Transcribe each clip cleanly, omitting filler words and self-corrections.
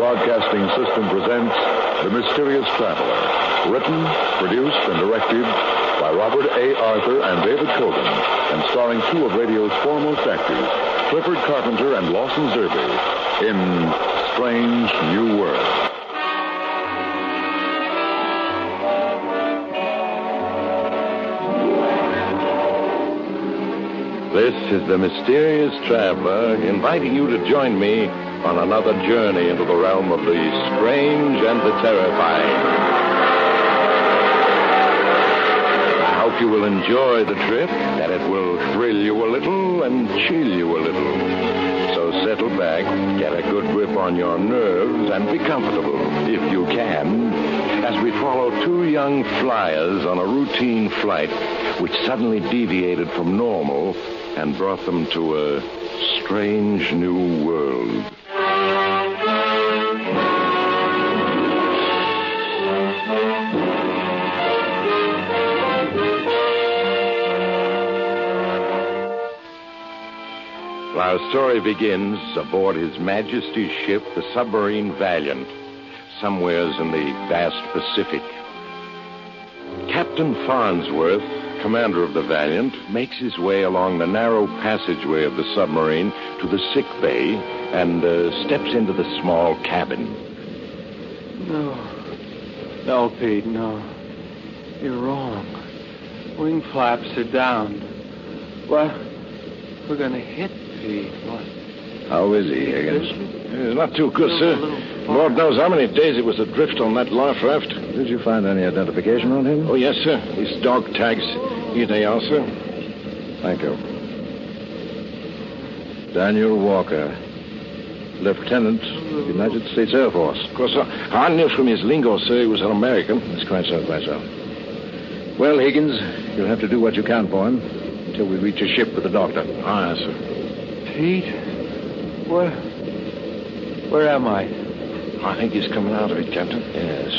Broadcasting System presents The Mysterious Traveler. Written, produced, and directed by Robert A. Arthur and David Cogan, and starring two of radio's foremost actors, Clifford Carpenter and Lawson Zerbe, in Strange New World. This is the Mysterious Traveler, inviting you to join me on another journey into the realm of the strange and the terrifying. I hope you will enjoy the trip, that it will thrill you a little and chill you a little. So settle back, get a good grip on your nerves, and be comfortable, if you can, as we follow two young flyers on a routine flight which suddenly deviated from normal and brought them to a strange new world. Our story begins aboard His Majesty's ship, the submarine Valiant, somewheres in the vast Pacific. Captain Farnsworth, commander of the Valiant, makes his way along the narrow passageway of the submarine to the sick bay and steps into the small cabin. No, Pete, no. You're wrong. Wing flaps are down. What? We're gonna hit Pete. What? How is he, Higgins? He's not too good, sir. Lord knows how many days he was adrift on that life raft. Did you find any identification on him? Oh, yes, sir. His dog tags. Here they are, sir. Thank you. Daniel Walker, Lieutenant, United States Air Force. Of course, I knew from his lingo, sir, he was an American. That's quite so, quite so. Well, Higgins, you'll have to do what you can for him until we reach a ship with the doctor. Yes, sir. Pete? Where am I? I think he's coming out of it, Captain. Yes.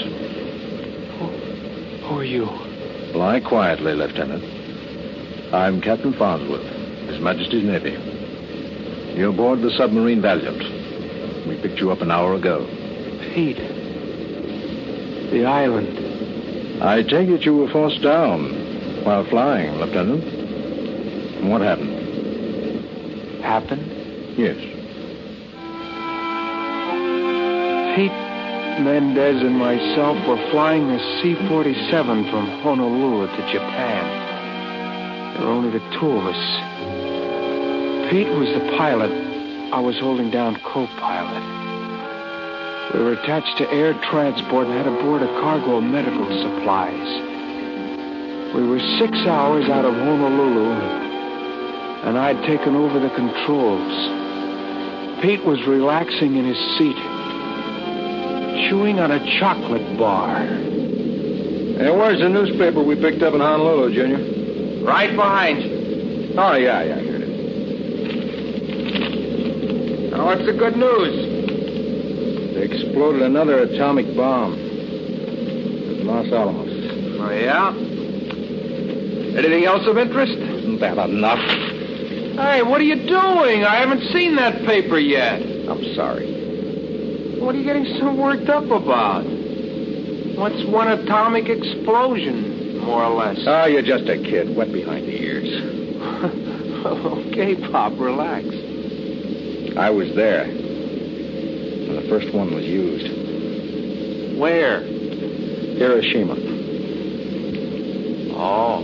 Who are you? Lie quietly, Lieutenant. I'm Captain Farnsworth, His Majesty's Navy. You're aboard the submarine Valiant. We picked you up an hour ago. Pete. The island. I take it you were forced down while flying, Lieutenant. What happened? Happened? Yes. Pete, Mendez and myself were flying the C-47 from Honolulu to Japan. There were only the two of us. Pete was the pilot. I was holding down co-pilot. We were attached to air transport and had aboard a cargo of medical supplies. We were 6 hours out of Honolulu, and I'd taken over the controls. Pete was relaxing in his seat, chewing on a chocolate bar. Hey, where's the newspaper we picked up in Honolulu, Junior? Right behind you. Oh, yeah, here it is. Now, what's the good news? They exploded another atomic bomb at Los Alamos. Oh, yeah? Anything else of interest? Isn't that enough? Hey, what are you doing? I haven't seen that paper yet. I'm sorry. What are you getting so worked up about? What's one atomic explosion, more or less? Oh, you're just a kid, wet behind the ears. Okay, Pop, relax. I was there when the first one was used. Where? Hiroshima. Oh,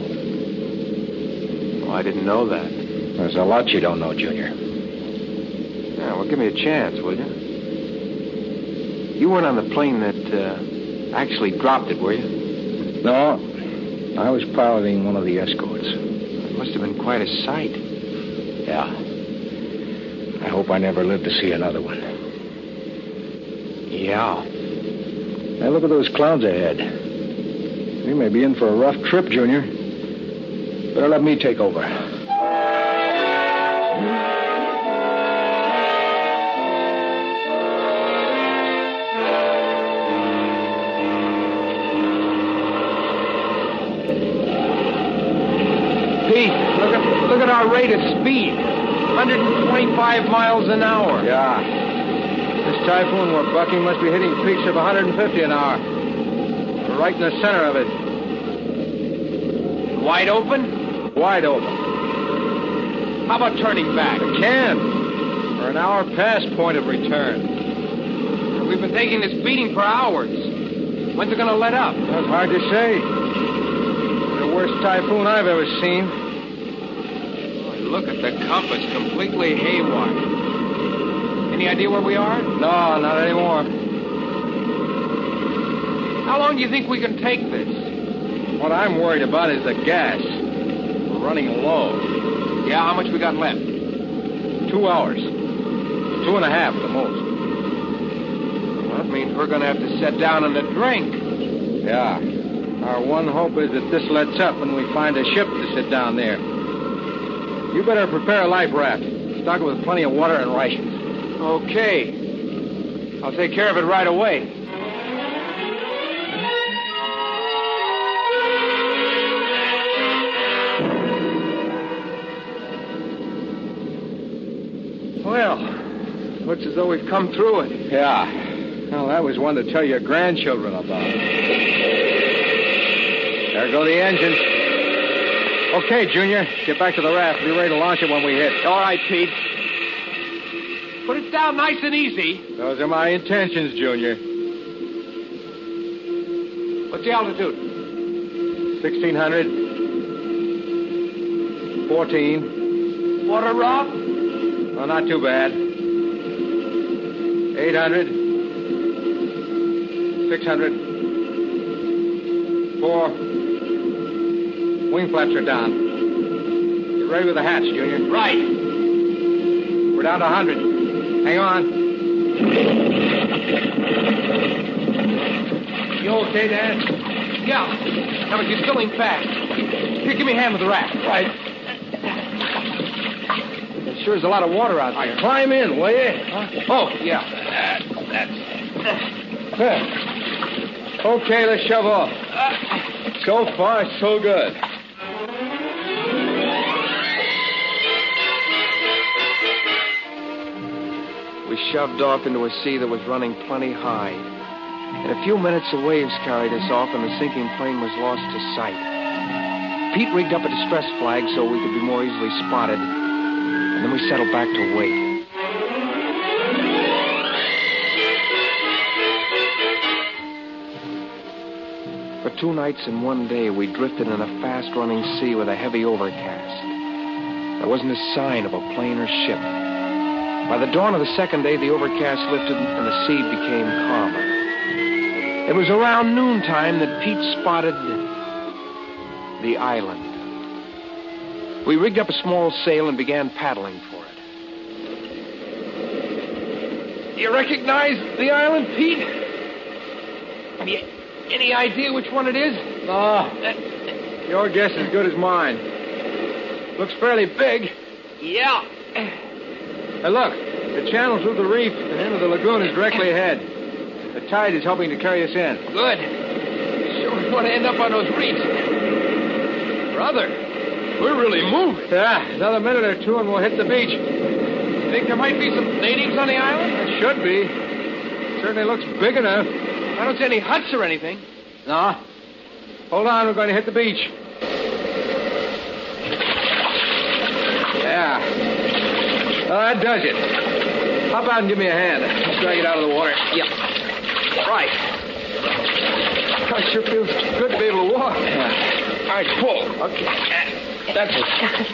I didn't know that. There's a lot you don't know, Junior. Yeah, well, give me a chance, will you? You weren't on the plane that actually dropped it, were you? No, I was piloting one of the escorts. It must have been quite a sight. Yeah. I hope I never live to see another one. Yeah. Hey, look at those clouds ahead. We may be in for a rough trip, Junior. Better let me take over. Pete, look at our rate of speed. 125 miles an hour. Yeah. This typhoon we're bucking must be hitting peaks of 150 an hour. We're right in the center of it. Wide open? Wide open. How about turning back? We can. We're an hour past point of return. We've been taking this beating for hours. When's it going to let up? That's hard to say. The worst typhoon I've ever seen. Oh, look at the compass, completely haywire. Any idea where we are? No, not anymore. How long do you think we can take this? What I'm worried about is the gas. We're running low. Yeah, how much we got left? 2 hours. 2.5 at the most. Well, that means we're going to have to set down and a drink. Yeah. Our one hope is that this lets up and we find a ship to sit down there. You better prepare a life raft. Stock it with plenty of water and rations. Okay. I'll take care of it right away. Well, looks as though we've come through it. Yeah. Well, that was one to tell your grandchildren about. There go the engines. Okay, Junior. Get back to the raft. Be ready to launch it when we hit. All right, Pete. Put it down nice and easy. Those are my intentions, Junior. What's the altitude? 1,600. 14. Water, Rob? Oh, not too bad. 800. 600. 4. Wing flaps are down. Get ready with the hatch, Junior. Right. We're down to 100. Hang on. You okay, Dan? Yeah. Now, but you're still ain't fast. Here, give me a hand with the raft. Right. There sure is a lot of water out there. Climb in, will you? Huh? Oh, yeah. There. Okay, let's shove off. So far, so good. We shoved off into a sea that was running plenty high. In a few minutes, the waves carried us off, and the sinking plane was lost to sight. Pete rigged up a distress flag so we could be more easily spotted, and then we settled back to wait. For 2 nights and 1 day, we drifted in a fast-running sea with a heavy overcast. There wasn't a sign of a plane or ship. By the dawn of the second day, the overcast lifted and the sea became calmer. It was around noontime that Pete spotted the island. We rigged up a small sail and began paddling for it. You recognize the island, Pete? Any idea which one it is? No. Your guess is as good as mine. Looks fairly big. Yeah. Hey, look. The channel through the reef and into the lagoon is directly ahead. The tide is helping to carry us in. Good. Sure we want to end up on those reefs. Brother, we're really moving. Yeah, another minute or two and we'll hit the beach. Think there might be some natives on the island? There should be. It certainly looks big enough. I don't see any huts or anything. No. Hold on, we're going to hit the beach. Yeah. Oh, that does it. Hop out and give me a hand. Let's drag it out of the water. Yep. Right. Oh, it sure feels good to be able to walk. Yeah. All right, pull. Okay. That's it.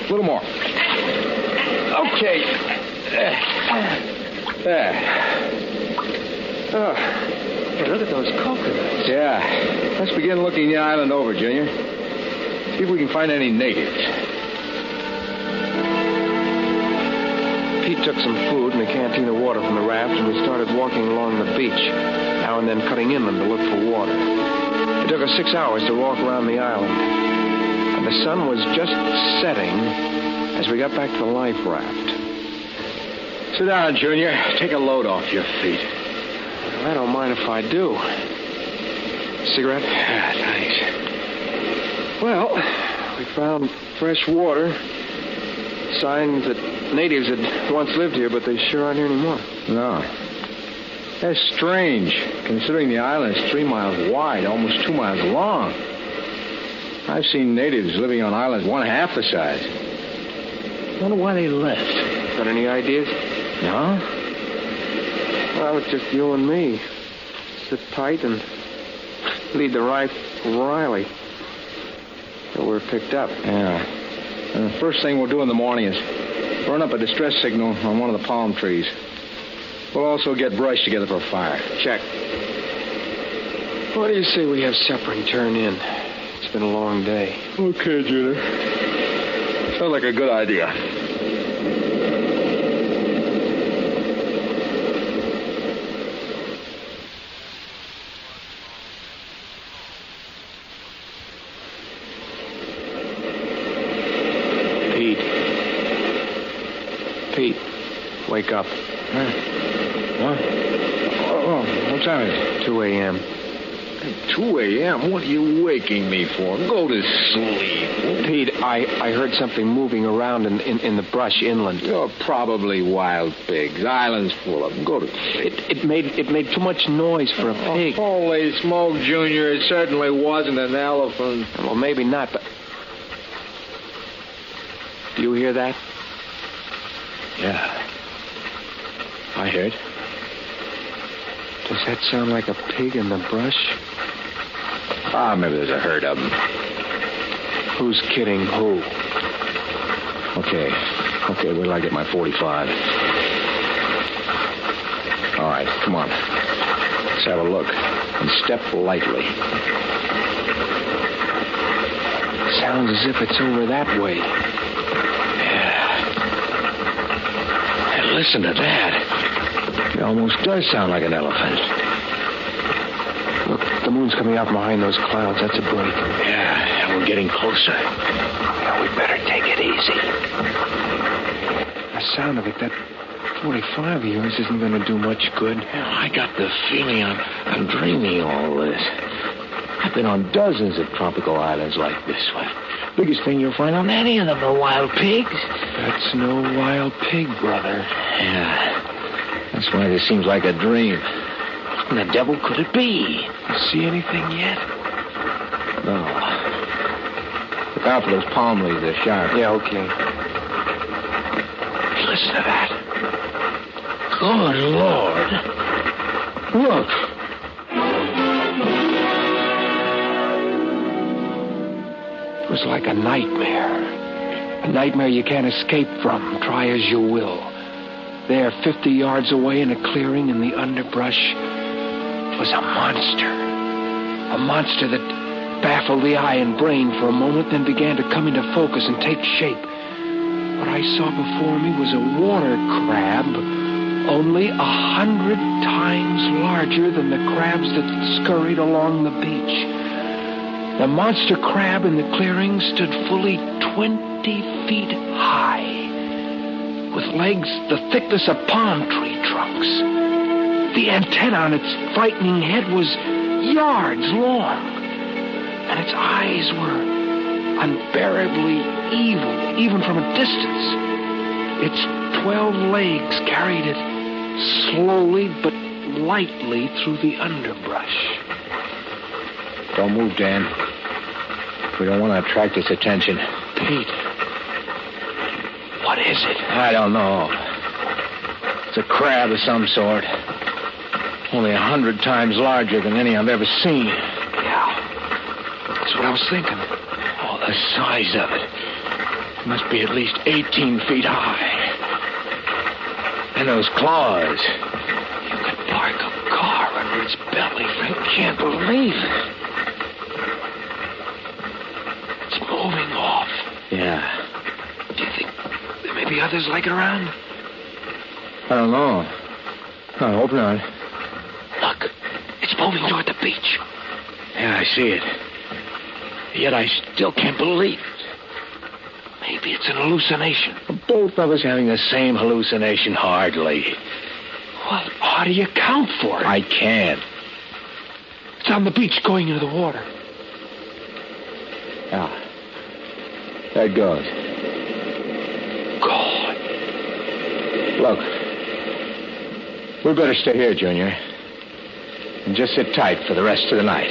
A little more. Okay. There. Oh. Hey, look at those coconuts. Yeah. Let's begin looking the island over, Junior. See if we can find any natives. Pete took some food and a canteen of water from the raft, and we started walking along the beach, now and then cutting inland to look for water. It took us 6 hours to walk around the island, and the sun was just setting as we got back to the life raft. Sit down, Junior. Take a load off your feet. Well, I don't mind if I do. Cigarette? Ah, thanks. Well, we found fresh water. Signs that natives had once lived here, but they sure aren't here anymore. No. That's strange, considering the island is 3 miles wide, almost 2 miles long. I've seen natives living on islands 1/2 the size. I wonder why they left. Got any ideas? No? Well, it's just you and me. Sit tight and lead the Riley. So we're picked up. Yeah. And the first thing we'll do in the morning is run up a distress signal on one of the palm trees. We'll also get brush together for a fire. Check. What do you say we have supper and turn in? It's been a long day. Okay, Junior. Sounds like a good idea. Pete, wake up. Huh? What? Oh, what time is it? 2 a.m. 2 a.m.? What are you waking me for? Go to sleep. Pete, I heard something moving around in the brush inland. You're probably wild pigs. Island's full of them. Go to sleep. It made too much noise for a pig. Holy smoke, Junior. It certainly wasn't an elephant. Well, maybe not, but... Do you hear that? Yeah. I heard. Does that sound like a pig in the brush? Ah, maybe there's a herd of them. Who's kidding who? Okay, wait till I get my 45. All right, come on. Let's have a look. And step lightly. Sounds as if it's over that way. Yeah. Hey, listen to that. It almost does sound like an elephant. Look, the moon's coming out behind those clouds. That's a break. Yeah, and we're getting closer. Yeah, we better take it easy. The sound of it, that 45 of yours isn't going to do much good. Yeah, I got the feeling I'm dreaming all this. I've been on dozens of tropical islands like this one. Biggest thing you'll find on any of them are wild pigs. That's no wild pig, brother. Yeah. That's why this seems like a dream. What in the devil could it be? You see anything yet? No. Look out for those palm leaves. They're sharp. Yeah, okay. Listen to that. Good Lord. Look. It was like a nightmare. A nightmare you can't escape from, try as you will. There, 50 yards away in a clearing in the underbrush, was a monster. A monster that baffled the eye and brain for a moment, then began to come into focus and take shape. What I saw before me was a water crab, only 100 times larger than the crabs that scurried along the beach. The monster crab in the clearing stood fully 20 feet high, with legs the thickness of palm tree trunks. The antenna on its frightening head was yards long, and its eyes were unbearably evil, even from a distance. Its 12 legs carried it slowly but lightly through the underbrush. Don't move, Dan. We don't want to attract its attention. Pete, what is it? I don't know. It's a crab of some sort. Only 100 times larger than any I've ever seen. Yeah, that's what I was thinking. Oh, the size of it. It must be at least 18 feet high. And those claws. You could park a car under its belly. I can't believe it. It's moving off. Yeah. Do you think there may be others like it around? I don't know. I hope not. Look, it's moving toward the beach. Yeah, I see it. Yet I still can't believe it. Maybe it's an hallucination. Both of us having the same hallucination, hardly. Well, how do you account for it? I can't. It's on the beach going into the water. Yeah. There it goes. God. Look. We better stay here, Junior. And just sit tight for the rest of the night.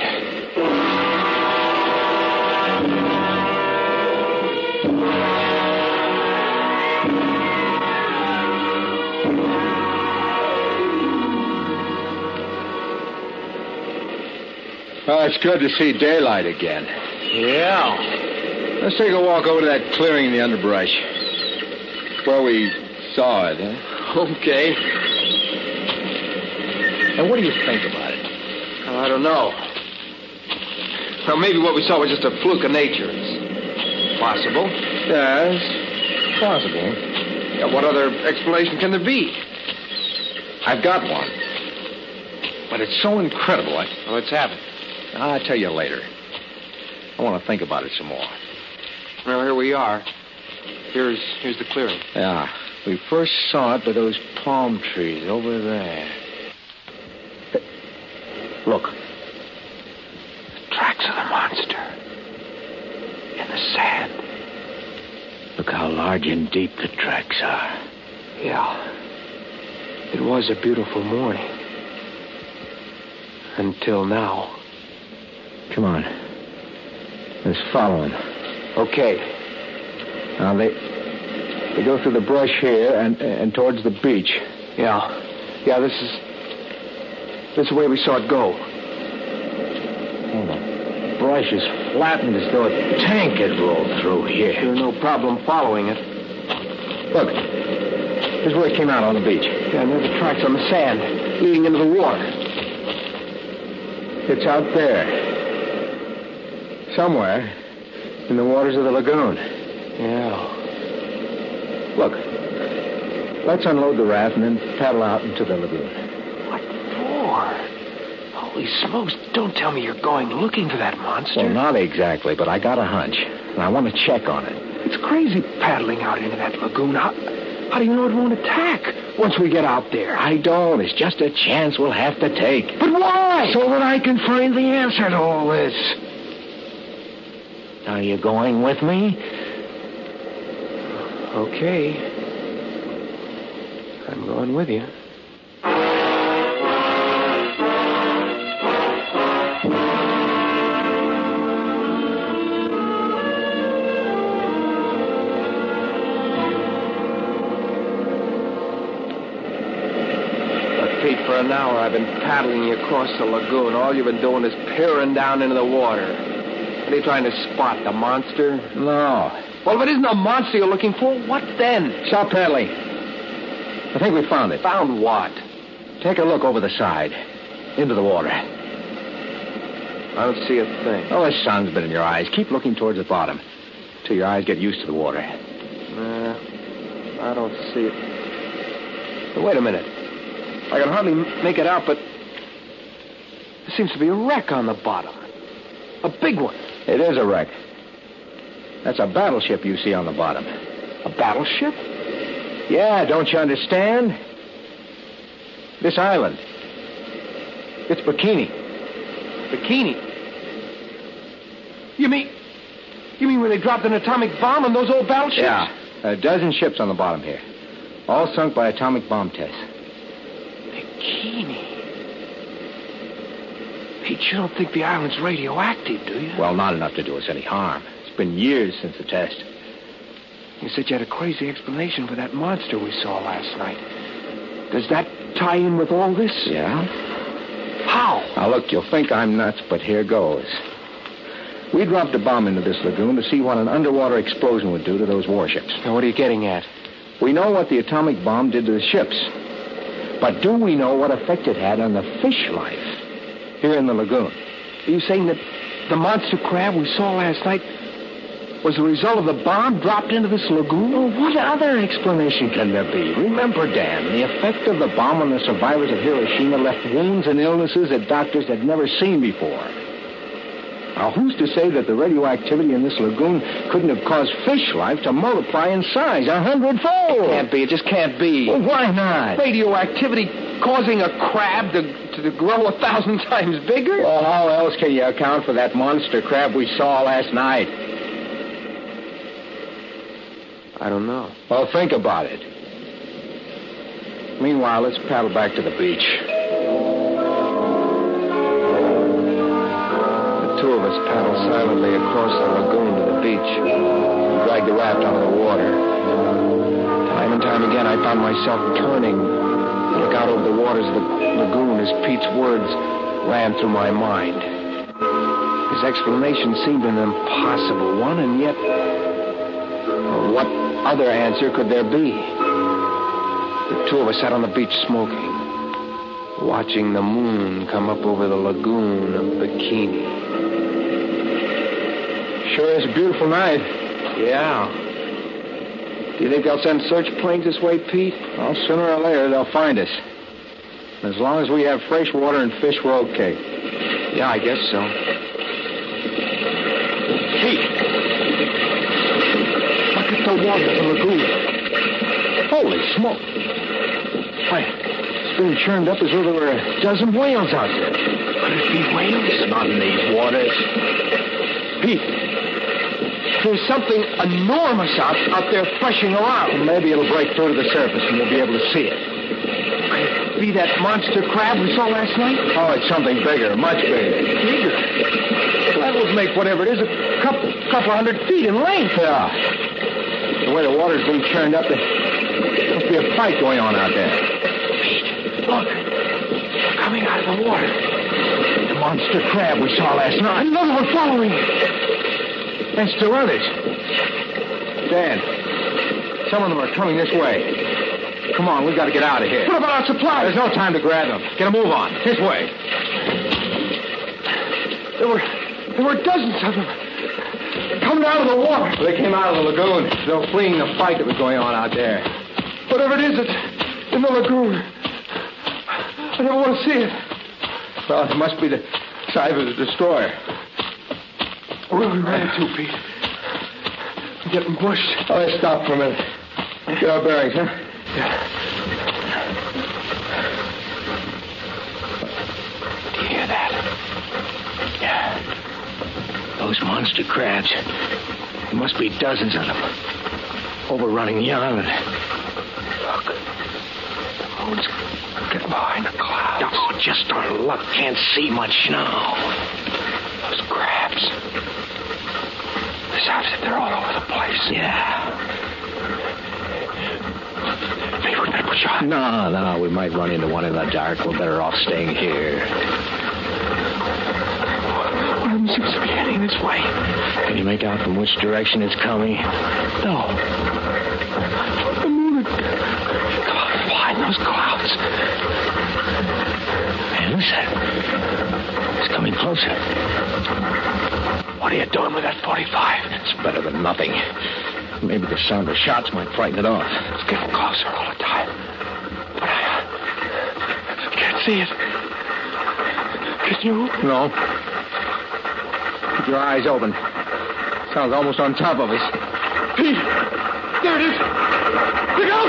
Oh, it's good to see daylight again. Yeah. Let's take a walk over to that clearing in the underbrush. Where we saw it, huh? Okay. And what do you think about it? Well, I don't know. Well, maybe what we saw was just a fluke of nature. It's possible. Yes, possible. Yeah, what other explanation can there be? I've got one. But it's so incredible. Well, let's have it. I'll tell you later. I want to think about it some more. Well, here we are. Here's the clearing. Yeah. We first saw it by those palm trees over there. Look. The tracks of the monster. In the sand. Look how large and deep the tracks are. Yeah. It was a beautiful morning. Until now. Come on. Let's follow him. Okay. Now, they go through the brush here and towards the beach. Yeah. Yeah, this is the way we saw it go. Oh, the brush is flattened as though a tank had rolled through here. Sure, no problem following it. Look. Here's where it came out on the beach. Yeah, and there are the tracks on the sand leading into the water. It's out there. Somewhere in the waters of the lagoon. Yeah. Look. Let's unload the raft and then paddle out into the lagoon. What for? Holy smokes, don't tell me you're going looking for that monster. Well, not exactly, but I got a hunch, and I want to check on it. It's crazy paddling out into that lagoon. How do you know it won't attack once we get out there? I don't. It's just a chance we'll have to take. But why? So that I can find the answer to all this. Are you going with me? Okay. I'm going with you. For an hour, I've been paddling you across the lagoon. All you've been doing is peering down into the water. What are you trying to spot, the monster? No. Well, if it isn't a monster you're looking for, what then? Stop paddling. I think we found it. Found what? Take a look over the side. Into the water. I don't see a thing. Oh, the sun's been in your eyes. Keep looking towards the bottom. Till your eyes get used to the water. I don't see it. But wait a minute. I can hardly make it out, but there seems to be a wreck on the bottom. A big one. It is a wreck. That's a battleship you see on the bottom. A battleship? Yeah, don't you understand? This island. It's Bikini. Bikini? You mean where they dropped an atomic bomb on those old battleships? Yeah. A dozen ships on the bottom here. All sunk by atomic bomb tests. Bikini. Pete, you don't think the island's radioactive, do you? Well, not enough to do us any harm. It's been years since the test. You said you had a crazy explanation for that monster we saw last night. Does that tie in with all this? Yeah. How? Now, look, you'll think I'm nuts, but here goes. We dropped a bomb into this lagoon to see what an underwater explosion would do to those warships. Now, what are you getting at? We know what the atomic bomb did to the ships. But do we know what effect it had on the fish life here in the lagoon? Are you saying that the monster crab we saw last night was the result of the bomb dropped into this lagoon? Well, what other explanation can there be? Remember, Dan, the effect of the bomb on the survivors of Hiroshima left wounds and illnesses that doctors had never seen before. Now, who's to say that the radioactivity in this lagoon couldn't have caused fish life to multiply in size 100-fold? It can't be. It just can't be. Well, why not? Radioactivity causing a crab to grow 1,000 times bigger? Well, how else can you account for that monster crab we saw last night? I don't know. Well, think about it. Meanwhile, let's paddle back to the beach. us paddle silently across the lagoon to the beach and drag the raft out of the water. Time and time again, I found myself turning to look out over the waters of the lagoon as Pete's words ran through my mind. His explanation seemed an impossible one, and yet, what other answer could there be? The two of us sat on the beach smoking, watching the moon come up over the lagoon of Bikini. Sure is a beautiful night. Yeah. Do you think they'll send search planes this way, Pete? Well, sooner or later, they'll find us. As long as we have fresh water and fish, we're okay. Yeah, I guess so. Pete! Look at the water of the lagoon. Holy smoke. Why, it's been churned up as though there were a dozen whales out there. Could it be whales? Not in these waters. Pete, there's something enormous out there threshing around. Well, maybe it'll break through to the surface and we'll be able to see it. Could it be that monster crab we saw last night? Oh, it's something bigger, much bigger. Bigger? Well, that would make whatever it is a couple 100 feet in length. Yeah. The way the water's been churned up, there must be a fight going on out there. Pete, look. They're coming out of the water. The monster crab we saw last night. Another one following. And still others. Dan, some of them are coming this way. Come on, we've got to get out of here. What about our supplies? There's no time to grab them. Get a move on. This way. There were dozens of them. Coming out of the water. Well, they came out of the lagoon. They were fleeing the fight that was going on out there. Whatever it is, it's in the lagoon. I never want to see it. Well, it must be the size of the destroyer. Where are we running to, Pete? I'm getting bushed. Oh, let's stop for a minute. Get our bearings, huh? Yeah. Do you hear that? Yeah. Those monster crabs. There must be dozens of them. Overrunning the island. Look. The moon's getting behind the clouds. Oh, just our luck. Can't see much now. Those crabs. This outfit, they're all over the place. Yeah. Maybe we better push on. No, we might run into one in the dark. We're better off staying here. One of them seems to be heading this way. Can you make out from which direction it's coming? No. The moon is behind those clouds. Hey, listen. It's coming closer. What are you doing with that 45? It's better than nothing. Maybe the sound of shots might frighten it off. It's getting closer all the time. But I can't see it. Can you? No. Keep your eyes open. Sounds almost on top of us. Pete! There it is! Look out!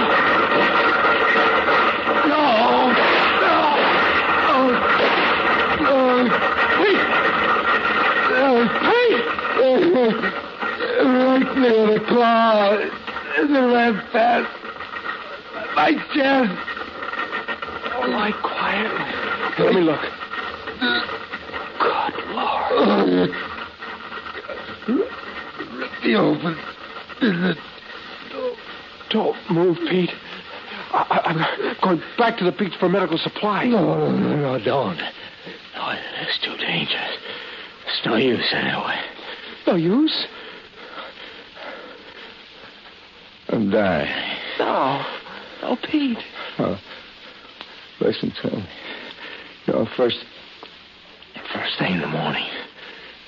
No! Pete! Right near the cloud. As it ran past my chest. Oh, lie quietly. Let me look. Good Lord. Let me open. Don't move, Pete. I'm going back to the beach for medical supplies. No, don't. No, it's too dangerous. It's no use anyway. No use? I'm dying. No, Pete. Oh, listen to me. First thing in the morning,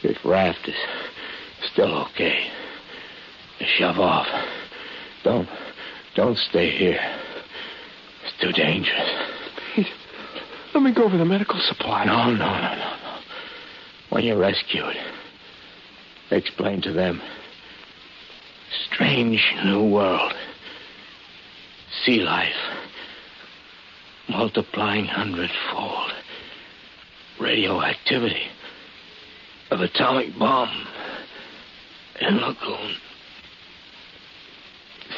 this raft is still okay. Shove off. Don't stay here. It's too dangerous. Pete, let me go for the medical supply. No. When you're rescued, explain to them. Strange new world. Sea life. Multiplying hundredfold. Radioactivity. Of atomic bomb. In lagoon.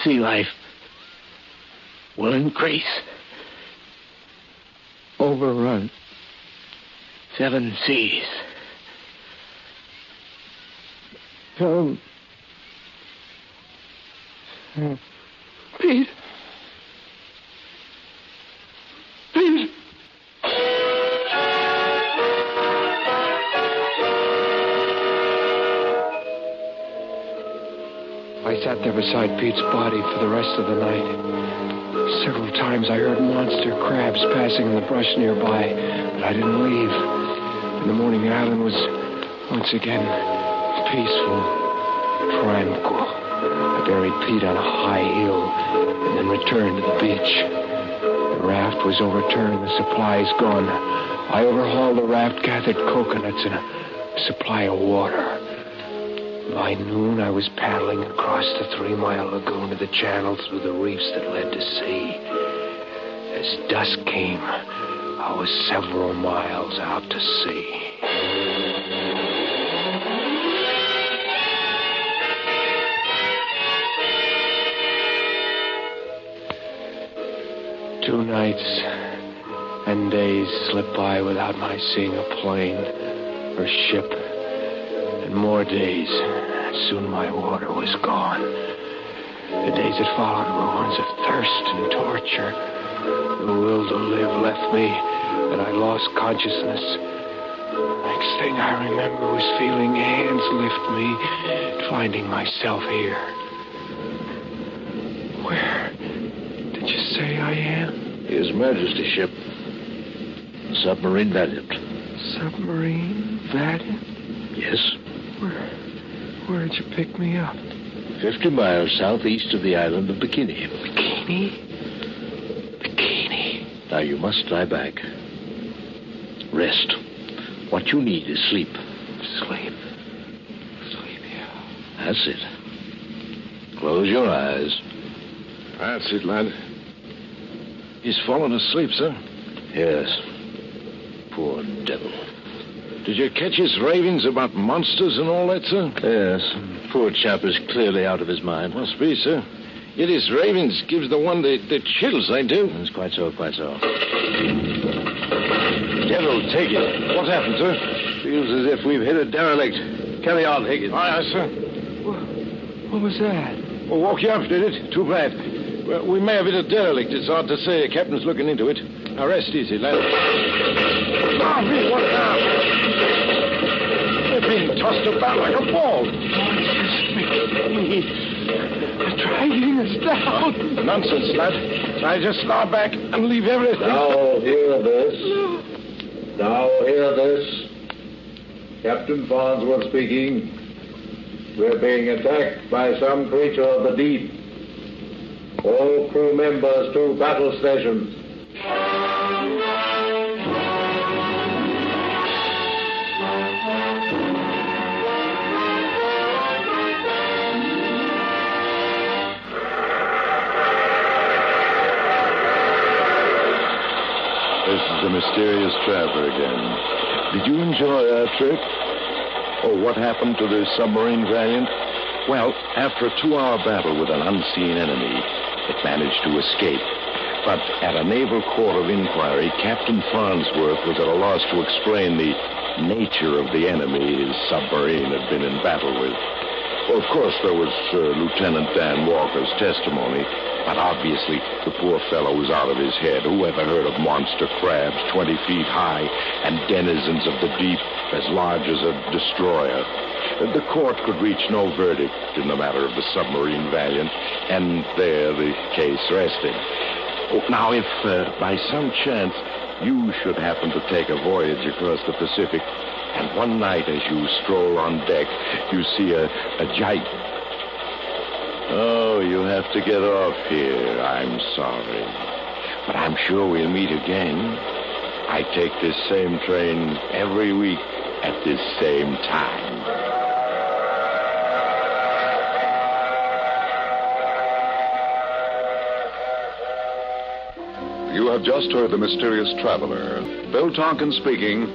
Sea life will increase. Overrun 7 seas. Come. Pete. Pete. I sat there beside Pete's body for the rest of the night. Several times I heard monster crabs passing in the brush nearby, but I didn't leave. In the morning, the island was once again peaceful, tranquil. I buried Pete on a high hill and then returned to the beach. The raft was overturned, the supplies gone. I overhauled the raft, gathered coconuts and a supply of water. By noon, I was paddling across the 3-mile lagoon to the channel through the reefs that led to sea. As dusk came, I was several miles out to sea. 2 nights and days slipped by without my seeing a plane or ship. And more days, and soon my water was gone. The days that followed were ones of thirst and torture. The will to live left me, and I lost consciousness. Next thing I remember was feeling hands lift me, and finding myself here. Where did you say I am? His Majesty's ship. Submarine Valiant. Submarine Valiant? Yes. Where'd you pick me up? 50 miles southeast of the island of Bikini. Bikini? Now you must lie back. Rest. What you need is sleep. Sleep, yeah. That's it. Close your eyes. That's it, lad. He's fallen asleep, sir. Yes. Poor devil. Did you catch his ravings about monsters and all that, sir? Yes. Poor chap is clearly out of his mind. Must be, sir. Yet his ravings gives the one the chills, they do. It's quite so. Devil, take it. What happened, sir? Feels as if we've hit a derelict. Carry on, Higgins. Aye, sir. What was that? Well, woke you up, did it? Too bad. Well, we may have hit a derelict. It's hard to say. The captain's looking into it. Now, rest easy, lad. Oh, me, what now? They're being tossed about like a ball. They're dragging us down. Nonsense, lad. Now, just lie back and leave everything. Now hear this. Now hear this. Captain Farnsworth speaking. We're being attacked by some creature of the deep. All crew members to battle stations. This is the mysterious traveler again. Did you enjoy our trip? Oh, what happened to the submarine Valiant? Well, after a 2-hour battle with an unseen enemy, it managed to escape. But at a naval court of inquiry, Captain Farnsworth was at a loss to explain the nature of the enemy his submarine had been in battle with. Well, of course, there was Lieutenant Dan Walker's testimony, but obviously the poor fellow was out of his head. Who ever heard of monster crabs 20 feet high and denizens of the deep as large as a destroyer? The court could reach no verdict in the matter of the submarine Valiant, and there the case rested. Now, if by some chance you should happen to take a voyage across the Pacific, and one night as you stroll on deck, you see a giant... Oh, you have to get off here. I'm sorry. But I'm sure we'll meet again. I take this same train every week at this same time. You have just heard The Mysterious Traveler. Bill Tonkin speaking.